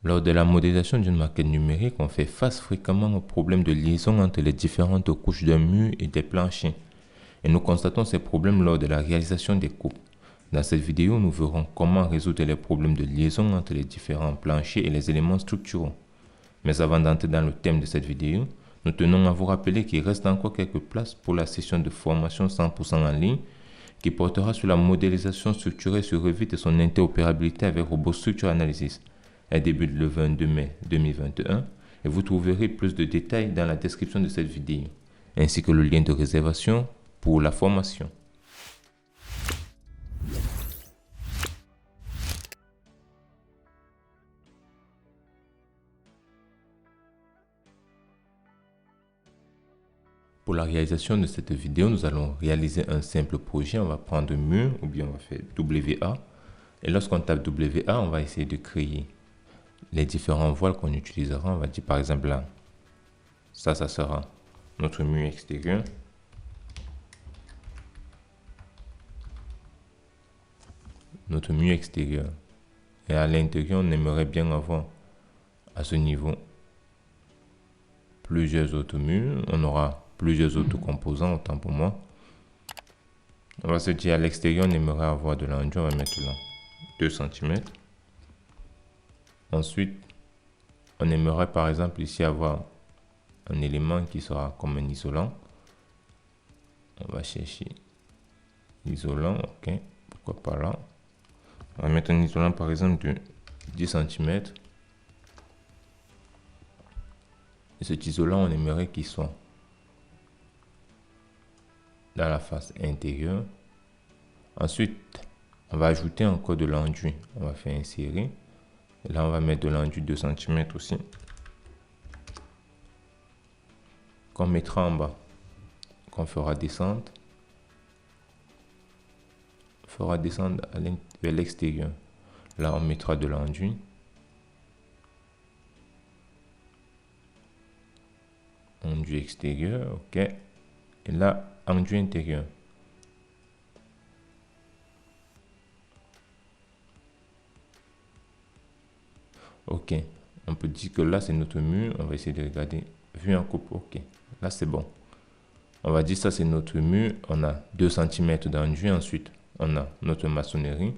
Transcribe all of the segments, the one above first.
Lors de la modélisation d'une maquette numérique, on fait face fréquemment au problème de liaison entre les différentes couches d'un mur et des planchers. Et nous constatons ces problèmes lors de la réalisation des coupes. Dans cette vidéo, nous verrons comment résoudre les problèmes de liaison entre les différents planchers et les éléments structuraux. Mais avant d'entrer dans le thème de cette vidéo, nous tenons à vous rappeler qu'il reste encore quelques places pour la session de formation 100% en ligne qui portera sur la modélisation structurée sur Revit et son interopérabilité avec Robot Structure Analysis. Elle débute le 22 mai 2021 et vous trouverez plus de détails dans la description de cette vidéo, ainsi que le lien de réservation pour la formation. Pour la réalisation de cette vidéo, nous allons réaliser un simple projet. On va prendre mur ou bien on va faire WA. Et lorsqu'on tape WA, on va essayer de créer les différents voiles qu'on utilisera. On va dire par exemple là, ça sera notre mur extérieur. Notre mur extérieur. Et à l'intérieur, on aimerait bien avoir à ce niveau plusieurs autres murs. On aura plusieurs autres composants, autant pour moi. On va se dire à l'extérieur, on aimerait avoir de l'enduit. On va mettre là 2 cm. Ensuite, on aimerait par exemple ici avoir un élément qui sera comme un isolant. On va chercher l'isolant, ok, pourquoi pas là. On va mettre un isolant par exemple de 10 cm. Et cet isolant, on aimerait qu'il soit dans la face intérieure. Ensuite, on va ajouter encore de l'enduit. On va faire insérer. Et là, on va mettre de l'enduit 2 cm aussi. Qu'on mettra en bas. Qu'on fera descendre. On fera descendre vers l'extérieur. Là, on mettra de l'enduit. Enduit extérieur, ok. Et là, enduit intérieur. Ok, on peut dire que là c'est notre mur. On va essayer de regarder. Vue en coupe, ok. Là c'est bon. On va dire ça c'est notre mur. On a 2 cm d'enduit. Ensuite, on a notre maçonnerie.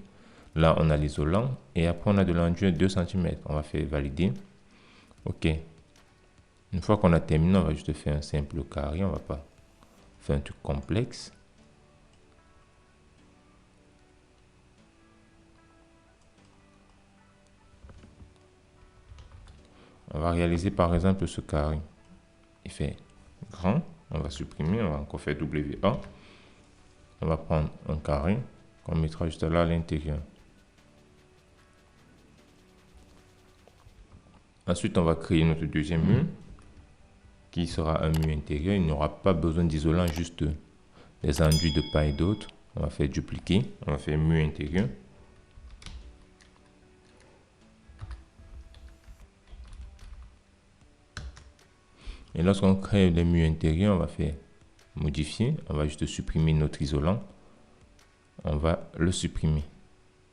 Là, on a l'isolant. Et après, on a de l'enduit 2 cm. On va faire valider. Ok. Une fois qu'on a terminé, on va juste faire un simple carré. On va pas faire un truc complexe. On va réaliser par exemple ce carré. Il fait grand. On va supprimer. On va encore faire WA. On va prendre un carré qu'on mettra juste là à l'intérieur. Ensuite, on va créer notre deuxième mur qui sera un mur intérieur. Il n'y aura pas besoin d'isolant, juste des enduits de part et d'autre. On va faire dupliquer. On va faire mur intérieur. Et lorsqu'on crée les murs intérieurs, on va faire modifier. On va juste supprimer notre isolant. On va le supprimer.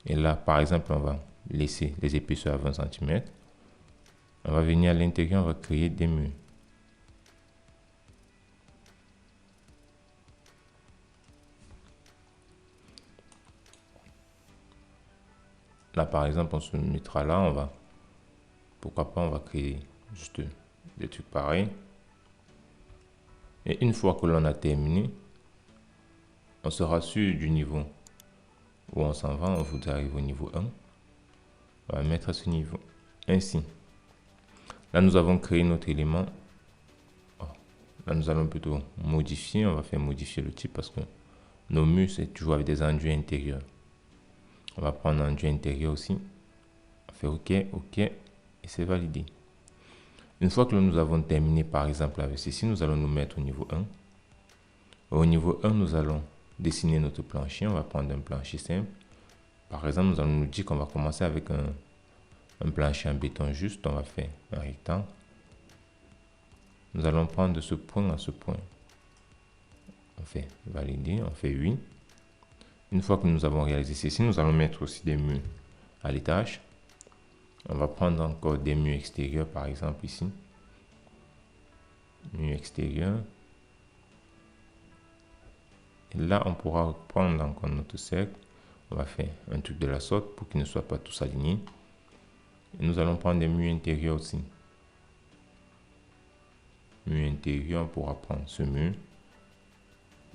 Et là, par exemple, on va laisser les épaisseurs à 20 cm. On va venir à l'intérieur, on va créer des murs. Là, par exemple, on se mettra là, on va, pourquoi pas, on va créer juste des trucs pareils. Et une fois que l'on a terminé, on sera sûr du niveau où on s'en va. On voudrait arriver au niveau 1. On va mettre à ce niveau. Ainsi. Là, nous avons créé notre élément. Là, nous allons plutôt modifier. On va faire modifier le type parce que nos murs, c'est toujours avec des enduits intérieurs. On va prendre un enduit intérieur aussi. On fait OK, OK. Et c'est validé. Une fois que nous avons terminé, par exemple, avec ceci, nous allons nous mettre au niveau 1. Au niveau 1, nous allons dessiner notre plancher. On va prendre un plancher simple. Par exemple, nous allons nous dire qu'on va commencer avec un plancher en béton juste. On va faire un rectangle. Nous allons prendre de ce point à ce point. On fait valider, on fait oui. Une fois que nous avons réalisé ceci, nous allons mettre aussi des murs à l'étage. On va prendre encore des murs extérieurs, par exemple ici. Mur extérieur. Et là, on pourra prendre encore notre cercle. On va faire un truc de la sorte pour qu'ils ne soient pas tous alignés. Et nous allons prendre des murs intérieurs aussi. Mur intérieur, on pourra prendre ce mur.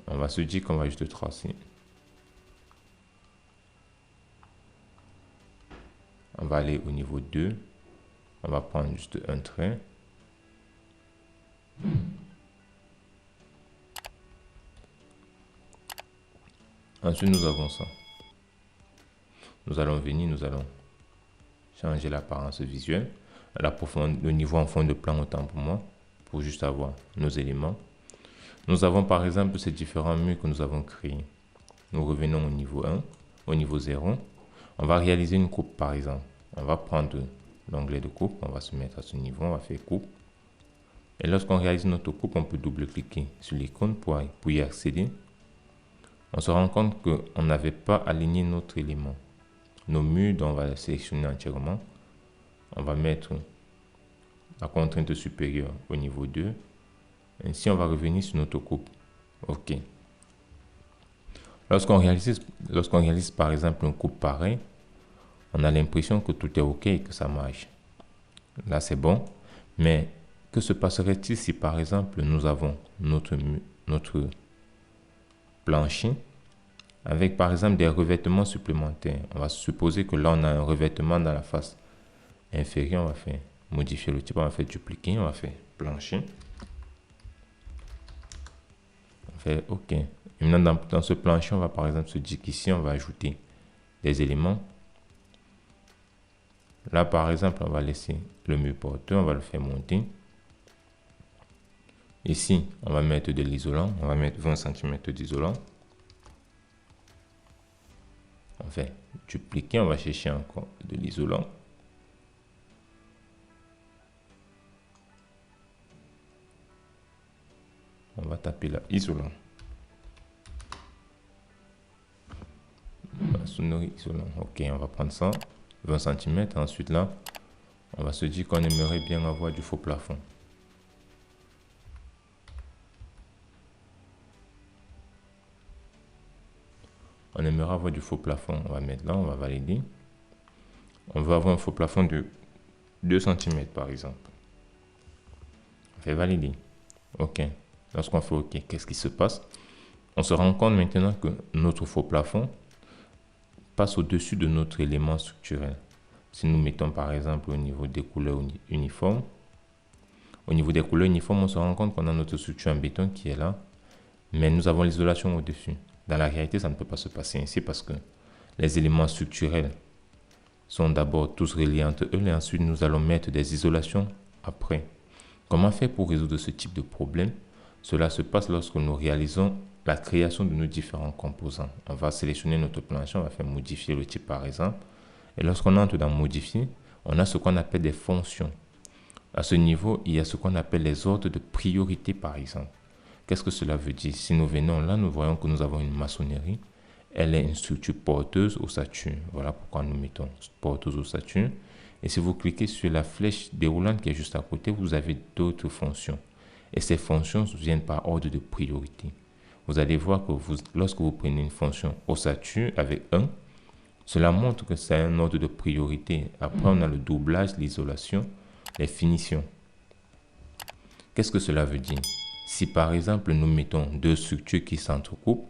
On va se dire qu'on va juste tracer. On va aller au niveau 2. On va prendre juste un trait. Ensuite, nous avons ça. Nous allons venir, nous allons changer l'apparence visuelle. Le niveau en fond de plan autant pour moi, pour juste avoir nos éléments. Nous avons par exemple ces différents murs que nous avons créés. Nous revenons au niveau 1, au niveau 0. On va réaliser une coupe par exemple. On va prendre l'onglet de coupe, on va se mettre à ce niveau, on va faire coupe. Et lorsqu'on réalise notre coupe, on peut double-cliquer sur l'icône pour y accéder. On se rend compte qu'on n'avait pas aligné notre élément. Nos murs, dont on va les sélectionner entièrement. On va mettre la contrainte supérieure au niveau 2. Ainsi, on va revenir sur notre coupe. OK. Lorsqu'on réalise par exemple une coupe pareille, on a l'impression que tout est OK et que ça marche. Là, c'est bon. Mais que se passerait-il si par exemple nous avons notre plancher avec par exemple des revêtements supplémentaires? On va supposer que là, on a un revêtement dans la face inférieure. On va faire modifier le type, on va faire dupliquer, on va faire plancher. On fait OK. Et maintenant, dans ce plancher, on va par exemple se dire qu'ici, on va ajouter des éléments. Là, par exemple, on va laisser le mur porteur, on va le faire monter. Ici, on va mettre de l'isolant, on va mettre 20 cm d'isolant. On fait dupliquer, on va chercher encore de l'isolant. On va taper là, isolant. Sonnerie isolant. OK, on va prendre ça, 20 cm. Ensuite là, on va se dire qu'on aimerait bien avoir du faux plafond. On aimerait avoir du faux plafond. On va mettre là, on va valider. On veut avoir un faux plafond de 2 cm par exemple. On fait valider. OK. Lorsqu'on fait OK, qu'est-ce qui se passe? On se rend compte maintenant que notre faux plafond passe au-dessus de notre élément structurel. Si nous mettons par exemple au niveau des couleurs uniformes, au niveau des couleurs uniformes, on se rend compte qu'on a notre structure en béton qui est là, mais nous avons l'isolation au-dessus. Dans la réalité, ça ne peut pas se passer ainsi parce que les éléments structurels sont d'abord tous reliés entre eux et ensuite nous allons mettre des isolations après. Comment faire pour résoudre ce type de problème? Cela se passe lorsque nous réalisons la création de nos différents composants. On va sélectionner notre plancher, on va faire modifier le type par exemple. Et lorsqu'on entre dans modifier, on a ce qu'on appelle des fonctions. À ce niveau, il y a ce qu'on appelle les ordres de priorité par exemple. Qu'est-ce que cela veut dire? Si nous venons là, nous voyons que nous avons une maçonnerie. Elle est une structure porteuse ossature. Voilà pourquoi nous mettons porteuse ossature. Et si vous cliquez sur la flèche déroulante qui est juste à côté, vous avez d'autres fonctions. Et ces fonctions viennent par ordre de priorité. Vous allez voir que lorsque vous prenez une fonction ossature avec 1, cela montre que c'est un ordre de priorité. Après, on a le doublage, l'isolation, les finitions. Qu'est-ce que cela veut dire? Si par exemple, nous mettons deux structures qui s'entrecoupent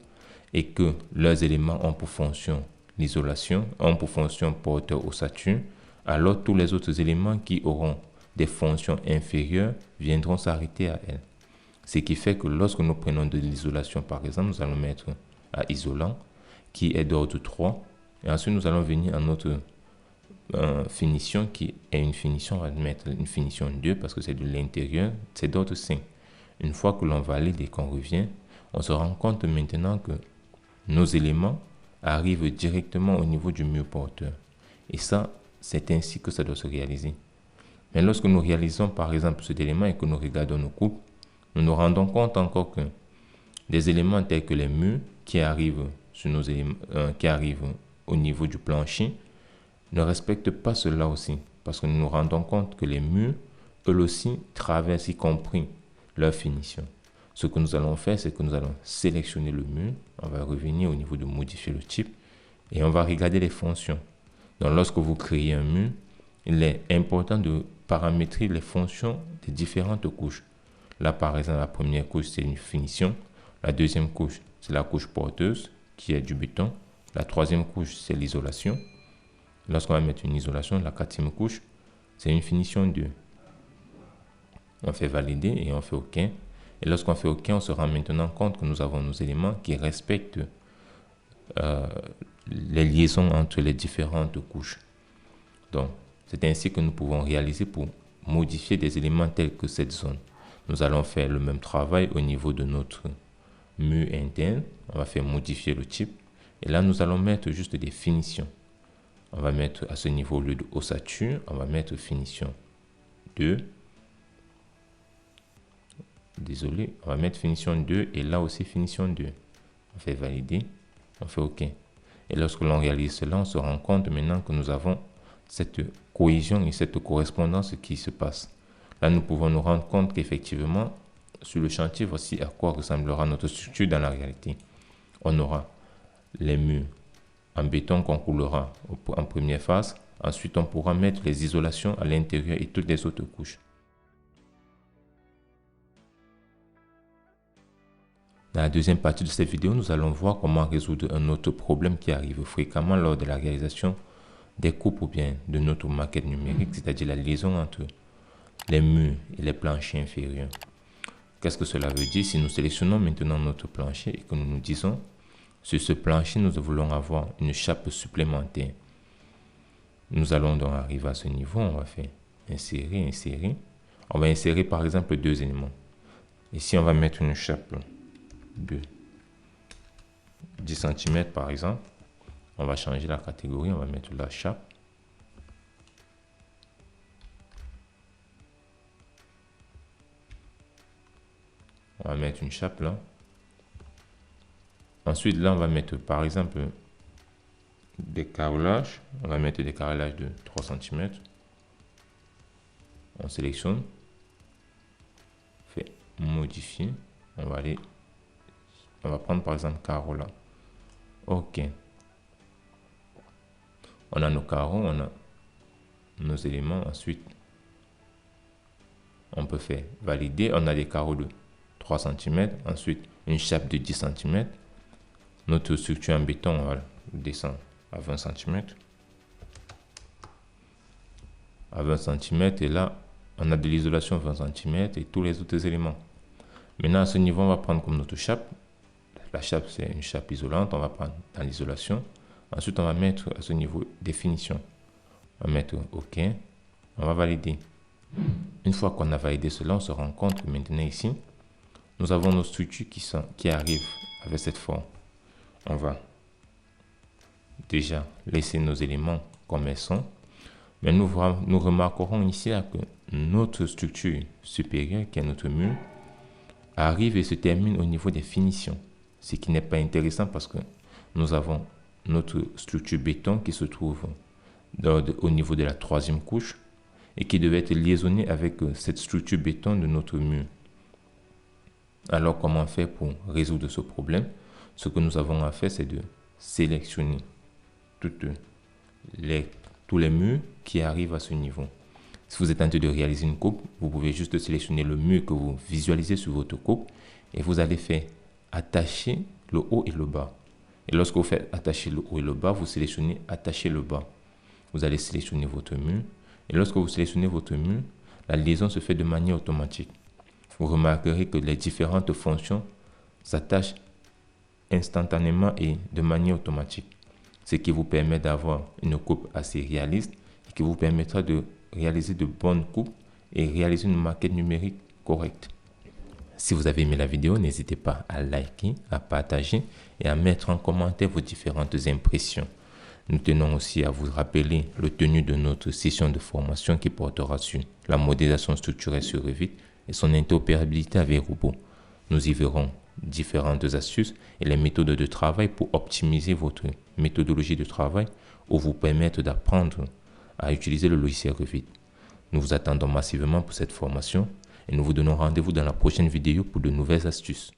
et que leurs éléments ont pour fonction l'isolation, ont pour fonction porteur ossature, alors tous les autres éléments qui auront des fonctions inférieures viendront s'arrêter à elles. Ce qui fait que lorsque nous prenons de l'isolation, par exemple, nous allons mettre à isolant, qui est d'ordre 3. Et ensuite, nous allons venir à notre finition, qui est une finition, on va mettre une finition 2 parce que c'est de l'intérieur, c'est d'ordre 5. Une fois que l'on valide et qu'on revient, on se rend compte maintenant que nos éléments arrivent directement au niveau du mur porteur. Et ça, c'est ainsi que ça doit se réaliser. Mais lorsque nous réalisons par exemple cet élément et que nous regardons nos coupes, nous nous rendons compte encore que des éléments tels que les murs qui arrivent sur nos éléments, qui arrivent au niveau du plancher ne respectent pas cela aussi. parce que nous nous rendons compte que les murs, eux aussi, traversent y compris leur finition. Ce que nous allons faire, c'est que nous allons sélectionner le mur, on va revenir au niveau de modifier le type et on va regarder les fonctions. Donc lorsque vous créez un mur, il est important de paramétrer les fonctions des différentes couches. Là, par exemple, la première couche, c'est une finition. La deuxième couche, c'est la couche porteuse, qui est du béton. La troisième couche, c'est l'isolation. Lorsqu'on va mettre une isolation, la quatrième couche, c'est une finition 2. On fait valider et on fait OK. Et lorsqu'on fait OK, on se rend maintenant compte que nous avons nos éléments qui respectent les liaisons entre les différentes couches. Donc, c'est ainsi que nous pouvons réaliser pour modifier des éléments tels que cette zone. Nous allons faire le même travail au niveau de notre mur interne. On va faire modifier le type. Et là, nous allons mettre juste des finitions. On va mettre à ce niveau, au lieu de ossature, on va mettre finition 2. Désolé, on va mettre finition 2 et là aussi finition 2. On fait valider, on fait OK. Et lorsque l'on réalise cela, on se rend compte maintenant que nous avons cette cohésion et cette correspondance qui se passe. Là, nous pouvons nous rendre compte qu'effectivement, sur le chantier, voici à quoi ressemblera notre structure dans la réalité. On aura les murs en béton qu'on coulera en première phase. Ensuite, on pourra mettre les isolations à l'intérieur et toutes les autres couches. Dans la deuxième partie de cette vidéo, nous allons voir comment résoudre un autre problème qui arrive fréquemment lors de la réalisation des coupes ou bien de notre maquette numérique, c'est-à-dire la liaison entre les murs et les planchers inférieurs. Qu'est-ce que cela veut dire? Si nous sélectionnons maintenant notre plancher et que nous nous disons, sur ce plancher, nous voulons avoir une chape supplémentaire. Nous allons donc arriver à ce niveau, on va faire insérer, insérer. On va insérer par exemple 2 éléments. Ici, on va mettre une chape de 10 cm par exemple. On va changer la catégorie, on va mettre la chape. On va mettre une chape là. Ensuite, là, on va mettre par exemple des carrelages. On va mettre des carrelages de 3 cm. On sélectionne. Fait modifier. On va prendre par exemple carreau là. OK. On a nos carreaux, on a nos éléments. Ensuite, on peut faire valider. On a des carreaux de 3 cm. Ensuite, une chape de 10 cm. Notre structure en béton, on va descendre à 20 cm. À 20 cm. Et là, on a de l'isolation 20 cm et tous les autres éléments. Maintenant, à ce niveau, on va prendre comme notre chape. La chape, c'est une chape isolante. On va prendre dans l'isolation. Ensuite, on va mettre à ce niveau définition. On va mettre OK. On va valider. Une fois qu'on a validé cela, on se rend compte que maintenant ici, nous avons nos structures qui arrivent avec cette forme. On va déjà laisser nos éléments comme elles sont. Mais nous remarquerons ici que notre structure supérieure, qui est notre mur, arrive et se termine au niveau des finitions. Ce qui n'est pas intéressant parce que nous avons notre structure béton qui se trouve au niveau de la 3e couche et qui devait être liaisonnée avec cette structure béton de notre mur. Alors, comment faire pour résoudre ce problème? Ce que nous avons à faire, c'est de sélectionner tous les murs qui arrivent à ce niveau. Si vous êtes en train de réaliser une coupe, vous pouvez juste sélectionner le mur que vous visualisez sur votre coupe et vous allez faire attacher le haut et le bas. Et lorsque vous faites attacher le haut et le bas, vous sélectionnez attacher le bas. Vous allez sélectionner votre mur. Et lorsque vous sélectionnez votre mur, la liaison se fait de manière automatique. Vous remarquerez que les différentes fonctions s'attachent instantanément et de manière automatique. Ce qui vous permet d'avoir une coupe assez réaliste et qui vous permettra de réaliser de bonnes coupes et réaliser une maquette numérique correcte. Si vous avez aimé la vidéo, n'hésitez pas à liker, à partager et à mettre en commentaire vos différentes impressions. Nous tenons aussi à vous rappeler le tenu de notre session de formation qui portera sur la modélisation structurelle sur Revit et son interopérabilité avec robots. Nous y verrons différentes astuces et les méthodes de travail pour optimiser votre méthodologie de travail ou vous permettre d'apprendre à utiliser le logiciel Revit. Nous vous attendons massivement pour cette formation et nous vous donnons rendez-vous dans la prochaine vidéo pour de nouvelles astuces.